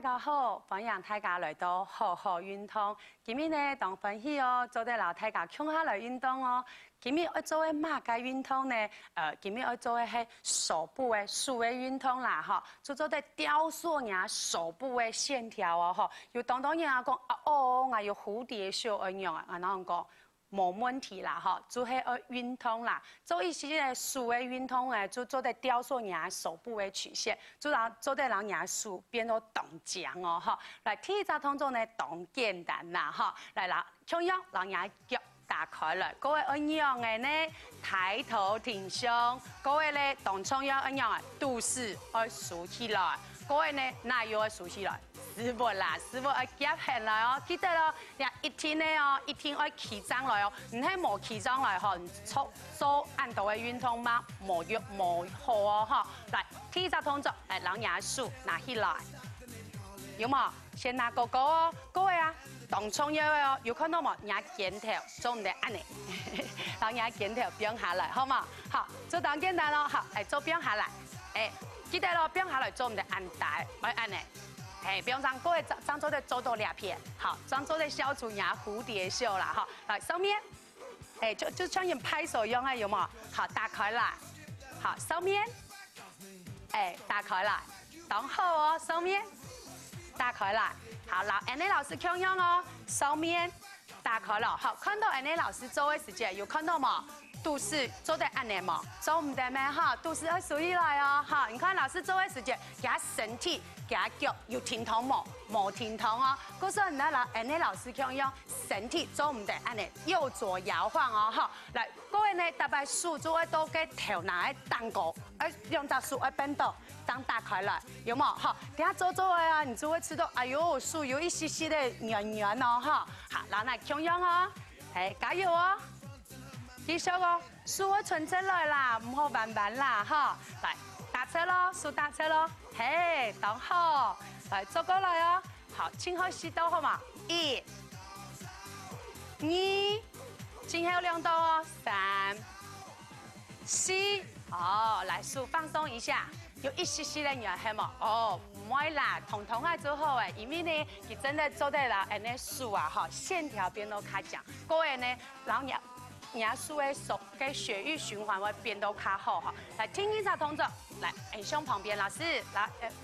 家好，欢迎大家来到好好运动。今日呢，当欢喜哦，做得老大家强下来运动哦。今日要做的马甲运动呢，今日要做的是手部的手的运动啦，哈，就做得雕塑人手部的线条哦，哈。有当人讲有蝴蝶袖一样啊，然后讲。冇问题啦，哈，做迄个运动啦，做一些个手的运动诶，就做得雕塑人手部的曲线，做得让人手变到动强哦，哈。来，第一个动作呢，动简单啦，哈。来啦，同样让人脚打开了，各位一样的呢，抬头挺胸，各位呢，动同样一样的，肚子要竖起来，各位呢，那又要竖起来。师傅啦，师傅要夹起来哦，记得咯，你一天呢哦，一天要起张来哦，唔係冇起張來吼，做按到嘅運動嗎？冇好哦哈。來，第一個動作，嚟讓人手拿起來，有冇？先拿高高哦，各位啊，動重要嘅哦，有看到冇？人肩頭做唔得按呢，讓人肩頭變下來，好嘛？好，做當簡單咯，好，嚟做變下來，記得咯，變下來做唔得按大，唔按呢。不用让各位张做的做到两片，好，张做的小主牙蝴蝶袖啦，哈，来上面，就像人拍手一样啊，有冇？好，打开来，好，上面，打开来，然后哦，上面，打开来，好，安妮老师看样哦，上面打开了，好，看到安妮老师做的时间有看到吗？肚子做得按呢嘛，做唔得咩哈？肚子要竖起来哦，哈！你看老师做的时间，给他身体，给他脚有挺痛冇？冇挺痛哦。嗰时候你老师可以用身体做唔得按呢，右左摇晃哦，哈！来，各位呢，特别手做的都给头拿来蛋糕，用到手来变到当打开来，有冇？哈！等下做啊，你就会吃到，哎呦，手有一些些的圆圆哦，哈！好，然后来同样哦，加油哦！继续哦，手要存出来啦，唔好慢慢啦，哈！来打车咯，手打车咯，嘿，等好，来走过来哦，好，请好吸到好嘛，1、2，今后2刀哦，3、4，哦，来手放松一下，有一些些的软黑嘛，哦，唔会啦，统啊做好诶，因为呢，佢真的做得啦，那手啊，哈，线条变到较强，各位呢，然后人手的手跟血液循环会变到较好哈。来，听一下动作，来，向旁边老师，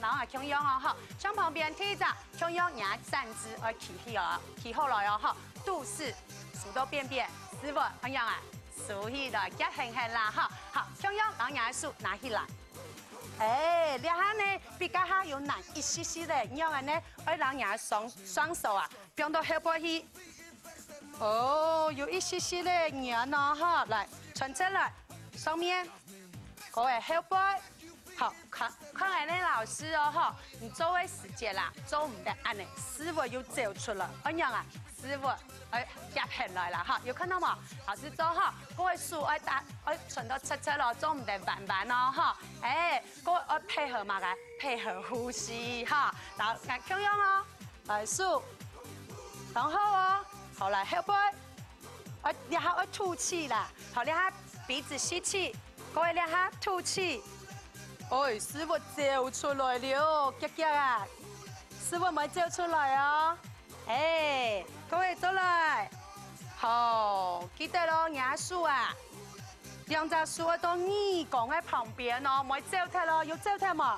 然后向右哦哈，向旁边听一下，向右人站姿要起好来哦哈，肚子手都变，师傅一样啊，竖起来，夹轻轻啦哈，好，向右让人手拿起来。两下呢比较下有难一些些的，然后呢，要让人双手啊，变到后背去。哦，有一些些的圆哦哈，来传出来，上面，各位后背，好看安尼老师哦哈，你做的时间啦，做唔得安尼，师傅又走出了，怎样啊？师傅夹起来了哈，有看到吗？老师做哈，各位手要传到出咯，做唔得慢哦哈，各位要配合嘛个，配合呼吸哈，然后同样哦，来手，然后哦。好来后背，两下要吐气啦。好，两下鼻子吸气，各位两下吐气。师傅走出来了，夹啊！师傅咪走出来哦。各位走来。好，记得咯，压手啊，两只手都耳讲喺旁边哦，咪走脱咯，有走脱冇？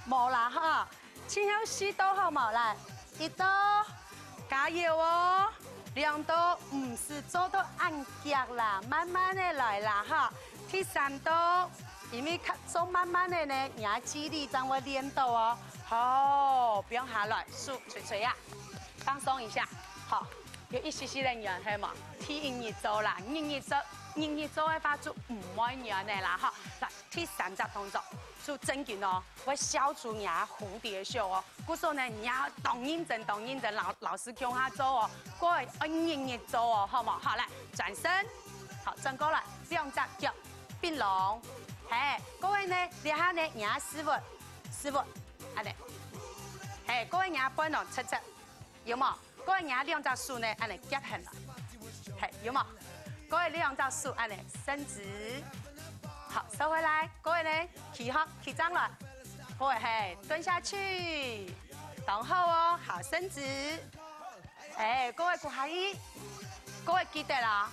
冇啦哈，前後4刀好冇？來，1刀，加油哦！2刀唔是做到按腳啦，慢慢的來啦哈。第3刀，因為做慢慢的呢，人肌力將會練到哦。好，不用下來，手捶呀，放鬆一下。好，有一些些的軟係嘛，天熱做啦，熱做嘅話就唔會軟嘅啦哈。嗱，第3隻動作。就真緊哦，我消除人蝴蝶袖哦。嗰時候呢，人家動認真，老師教他做哦，各位認做哦，好冇？好來，轉身，好轉過來，2隻腳並攏，各位呢，兩下呢，人家師傅，安尼，各位人家搬攏出，有冇？各位人家2隻手呢，安尼夾起來，有冇？各位2隻手安尼伸直。好，收回来，各位呢，起张了，各位蹲下去，等候哦，好，伸直。哎，各位顾客姨，各位记得啦，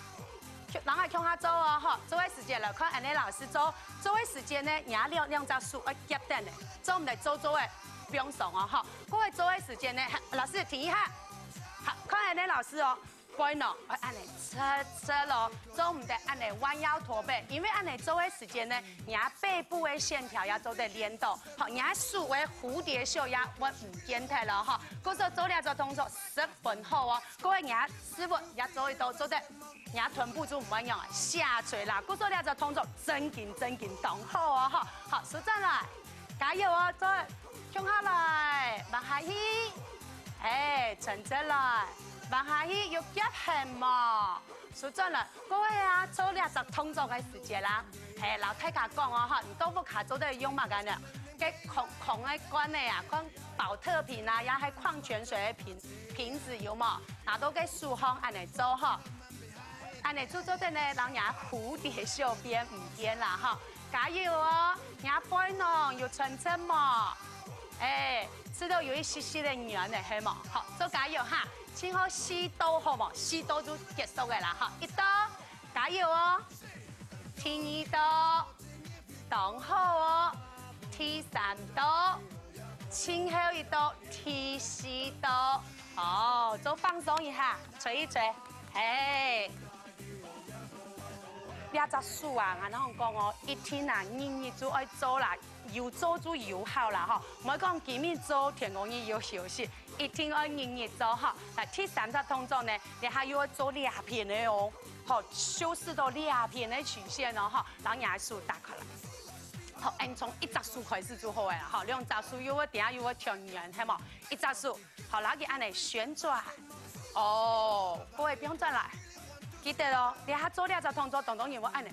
人係向下做哦，哈，做嘅時間來看安尼老師做，做嘅時間呢，廿兩隻手要夾定嘅，做唔嚟做嘅不用鬆哦，哈，各位做嘅時間呢，老師停一下，好，看安尼老師哦。背呢，按你侧咯，做唔得按你彎腰驼背，因為按你做嘅時間呢，你背部嘅線條要做得連到，好，你手為蝴蝶袖也穩唔堅太了哈。嗰時做兩個動作10分後哦，各位你師傅也做一道做得，你臀部就唔穩用下垂啦。嗰時兩個動作真緊等候哦哈，好，舒展來，加油哦，再向下來，往下移，哎，沉着來。往下去要夾痕嘛，說真啦，各位啊，做兩隻動作嘅時間啦，係老太家講哦，哈，你豆腐卡做得用乜嘅呢？嘅空嘅罐嘅啊，講保特瓶啊，也係礦泉水嘅瓶子有冇？拿到嘅數項按嚟做哈，按嚟做得呢，讓人蝴蝶袖邊唔見啦哈，加油哦，人背囊要稱稱嘛，哎，知道有一些些嘅軟嘅係嘛，好，做加油哈。先好4刀好冇？4刀就結束嘅啦，哈！1刀，加油哦！第2刀，等候哦！第3刀，前後1刀，第4刀，哦，做放鬆一下，捶一捶，哎，兩隻手啊，我同講哦，一天啊，日就愛做啦，有做就有好啦，哈！唔係講今日做，天公日要休息。一天要日做哈，嚟第3隻動作呢，你還要做2片的哦，好，修飾到2片的曲線哦，哈，讓牙數打開來。好，按從1隻手開始就好誒，好，2隻手又會點又會調圓，係冇？1隻手，好，然後佢按嚟旋轉，哦，各位不用轉來，記得咯，你還做2隻動作，當然我按嚟，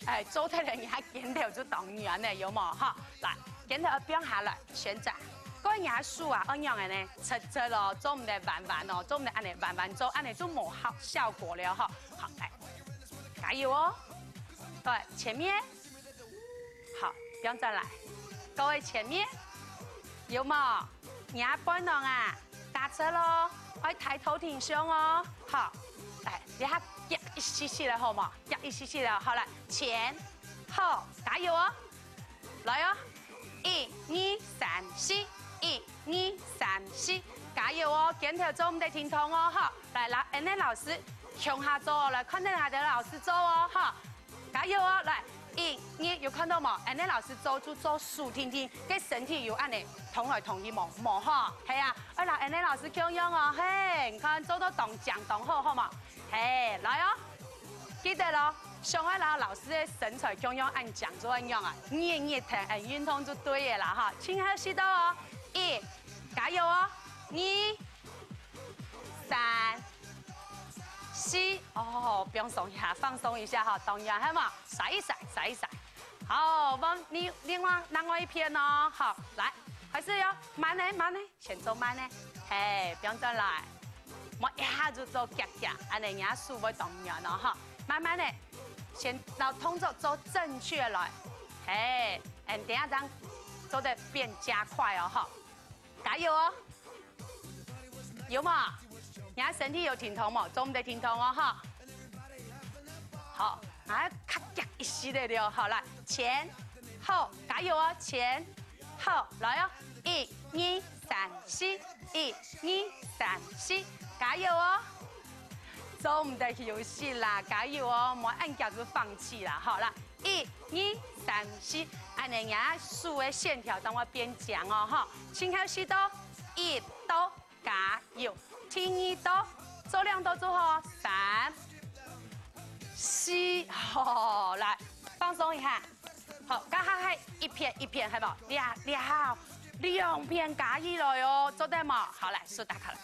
哎，做得嚟你還肩頭就當圓呢，有冇？哈，來，肩頭不用下來，旋轉。各位牙數啊，按樣嘅呢，側咯，做唔得彎哦，做唔得按嚟彎做，按嚟就冇好效果了哈。好，來，加油哦！各位前面，好，不用再來。各位前面，有冇？牙背囊啊，打側咯，可以抬頭挺胸哦。好，來，你下夾一些些了好冇？夾一些些了，好來，前後，加油哦！來哦，1、2、3、4。1、2、3、4，加油哦！肩頭做唔得停痛哦，哈！來，安尼老師向下做，來看到下啲老師做哦，哈！加油哦！來，1、2，有看到冇？安尼老師做就做豎挺挺，嘅身體有按嚟同來同去冇哈？係啊！來安尼老師強樣哦，嘿，你看做到動講動好，好冇？嘿，來哦，記得咯，上海老師嘅身材強樣按講做按樣啊，熱騰按運動就對嘅啦，哈！請好試到哦。1，加油哦！2、3、4，哦，不用鬆一下，放鬆一下哈，當然係嘛，甩一甩，甩一甩。好，我們另外一片哦，好，來，開始喲，慢呢，先做慢呢，嘿，不用再來，我一下就做夾夾，安尼人數會動樣咯哈，慢慢的，先到動作做正確來，嘿，等下張做得變加快哦哈。加油哦！有冇？你家身體有挺痛冇？做唔得挺痛哦哈！好，啊，咔夾一系列的哦，好來，前後，加油哦！前後，來哦！1、2、3、4，1、2、3、4，加油哦！做唔得休息啦，加油哦！唔好按腳就放棄啦，好啦，1、2、3、4，按你牙數嘅線條，等我變講哦，哈，請開始到1刀，加油，第2刀，做2刀之後，3、4，好，來放鬆一下，好，加下係一片，係冇？2片加起來哦，做得冇？好，來手打開了，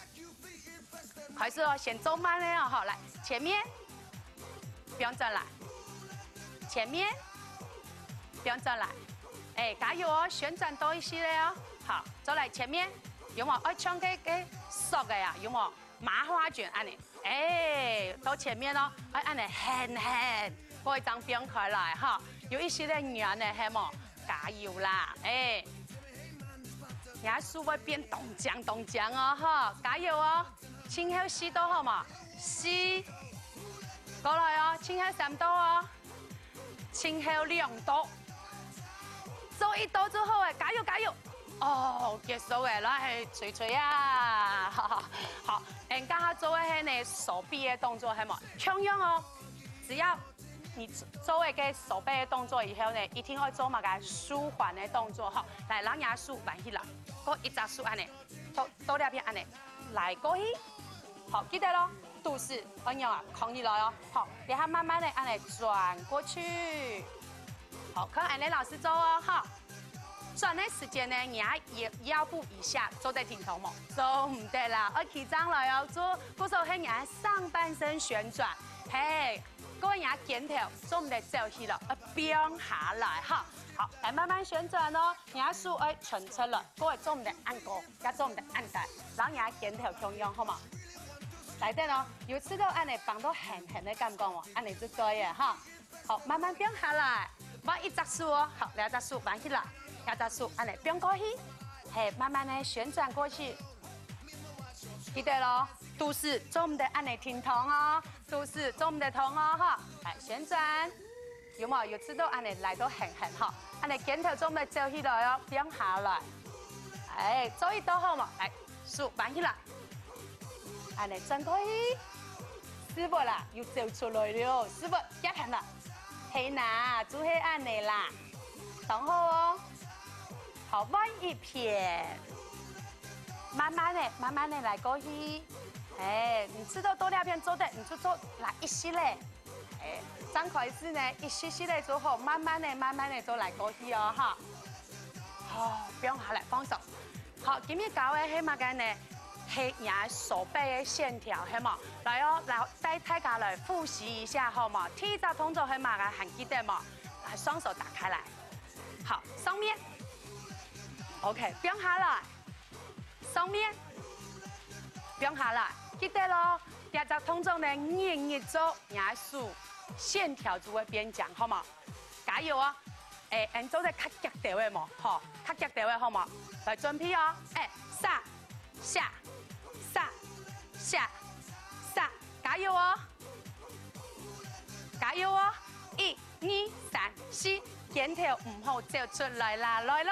開始哦，先做慢了哦，好，來前面，不用再來，前面。不用再來，哎，加油哦！旋轉多一些了哦。好，再來前面，有冇？愛唱嘅熟嘅呀？有冇？麻花捲按你，哎，到前面咯，哎按你輕，過一張邊開來哈。有一些嘅軟嘅係冇？加油啦，哎。牙数会变动降哦，哈，加油哦！轻后4度好嘛？4，过来哦，轻后3度哦，轻后2度，做1度就好诶，加油加油！哦，结束诶，来捶啊！好，人家做诶迄个手臂的动作，系嘛？同样哦，只要你做一个手背的动作以后呢，一定会做嘛个舒缓的动作哈。来，让牙数慢起来，过一扎数安尼，多两边安尼，来过去。好，记得咯，肚子按样啊，扛起来哦。好，然后慢慢的安尼转过去。好，看安尼老师做哦，哈。转的时间呢，牙腰部以下做在挺头毛，做唔得啦，要起张来哦，做鼓手喺牙上半身旋转，嘿，各位牙肩头做唔得走起了，变下来哈，好，来慢慢旋转哦，牙数要纯出了，各位做唔得按高，也做唔得按低，让牙肩头同样好嘛？来得咯，有吃到按你放到狠的感觉哦，按你就对嘅哈，好，慢慢变下来，我一扎数哦，好，2扎数慢起来。要扎数，安尼变过去，嘿，慢慢的旋转过去，记得咯，肚子做唔得安尼挺痛哦，肚子做唔得痛哦，哈，来旋转，有冇？有知道安尼来到狠哈，安尼肩头做唔得走起来哦，变下来，哎，做1度好嘛，来，数慢起来，安尼转过去，是不啦？又走出来了，是不？夹狠啦，嘿呐，做嘿安尼啦，等好哦。好，弯一撇，慢慢的来过去。哎，你知道多两边做的，你就做来一系列。哎，张开始呢，一系列做好，慢慢的做来过去哦，哈。好，不用下来放手。好，今日教的係乜嘅呢？係牙手背的線條，係嘛？來哦，來帶大家來複習一下，好嘛？第一個動作係乜嘅？還記得嘛？來，雙手打開來。好，上面。OK， 不用下來，上面不用下來，記得咯。第二個動作呢，硬做牙數，線條就會變強，好嘛？加油啊！誒，做得較腳條嘅嘛，好，較腳條嘅好嘛？來準備哦，上下上下上，加油哦！加油哦！1、2、3、4，肩頭唔好走出來啦，來咯！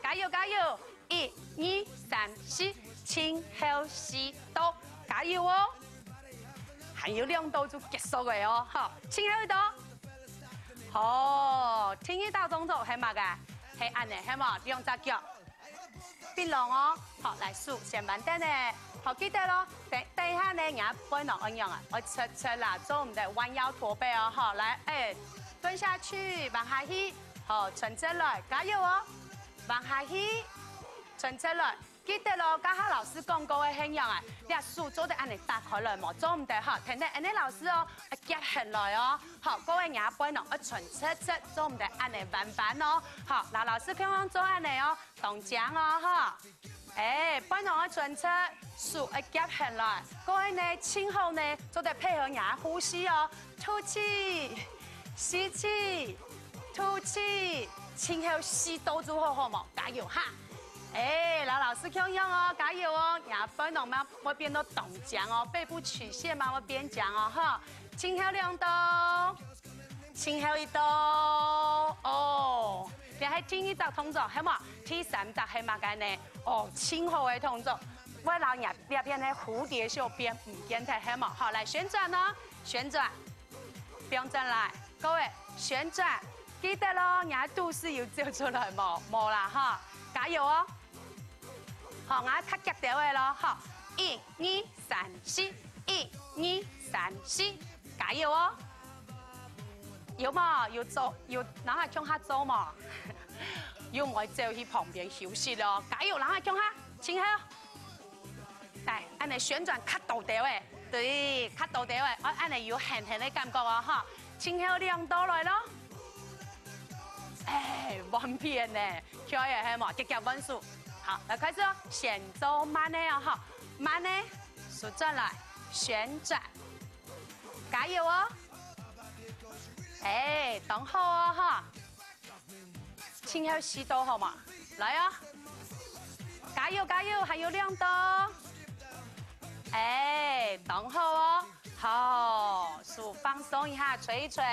加油加油！1、2、3、4，前後4度，加油哦！還有2度就結束嘅哦，好，前後1度。好，聽一道動作係乜嘅？係按呢，係嘛？2隻腳並攏哦。好，來數先慢啲呢。好，記得咯。等一下呢，牙背囊一樣啊，我出啦，做唔得彎腰駝背哦。好，來，蹲下去，往下去，好，順直來，加油哦！往下去，順直來，記得咯。家下老師講過嘅係樣啊，你啊數做得按你打開來冇，做唔得哈。聽得按你老師哦，夾起來哦。好，各位牙背囊一順直，做唔得按你彎哦。好，嗱老師剛剛做按你哦，動獎哦哈。背囊一順直，數一夾起來。各位呢，前後呢做得配合牙呼吸哦，吐氣，吸氣，吐氣。前後4度就好冇？加油哈！老師強樣哦，加油哦！牙背囊嘛會變到動獎哦，背部曲線嘛會變獎哦，哈！前後2度，前後1度，哦，你係第2隻動作係嘛？第3隻係乜嘅呢？哦，前後嘅動作，我老牙邊呢蝴蝶袖邊唔見睇係嘛？好，來旋轉哦，旋轉，不用轉來，各位旋轉。記得咯，牙肚是要照出來冇啦哈，加油哦！好，牙卡腳條嘅咯，好，1、2、3、4， 1、2、3、4，加油哦！有嘛？要做，要拿下向下做嘛？要我走去旁邊休息咯，加油，拿下向下，前後，嚟，按你旋轉卡到條嘅，對，卡到條嘅，我按你要輕輕嘅感覺啊哈，前後2度來咯。彎片呢，可以係嘛？極極溫數。好，來開始哦。先做慢呢哦，哈，慢呢，數轉來，旋轉，加油哦！等好哦，哈。前後4度好嘛？來哦，加油加油，还有2道。哎，等好哦，好，手放松一下，吹一吹。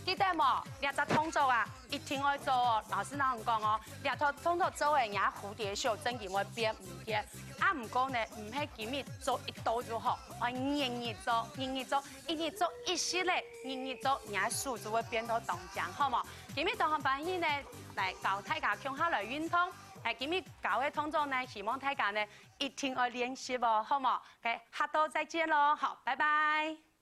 记得冇，两只动作啊，一定要做哦。老师哪样讲哦？两套动作做诶，人家蝴蝶袖真嘅会变唔变。啊，唔讲呢，唔系今日做1道就好，我日日做，日日做，一日做一系列，日日做，人家手就会变到动强，好冇？今日同学班呢，来教大家向下来运动。今日教嘅动作呢，希望大家呢一定要练习哦，好冇？OK，下道再见咯，好，拜拜。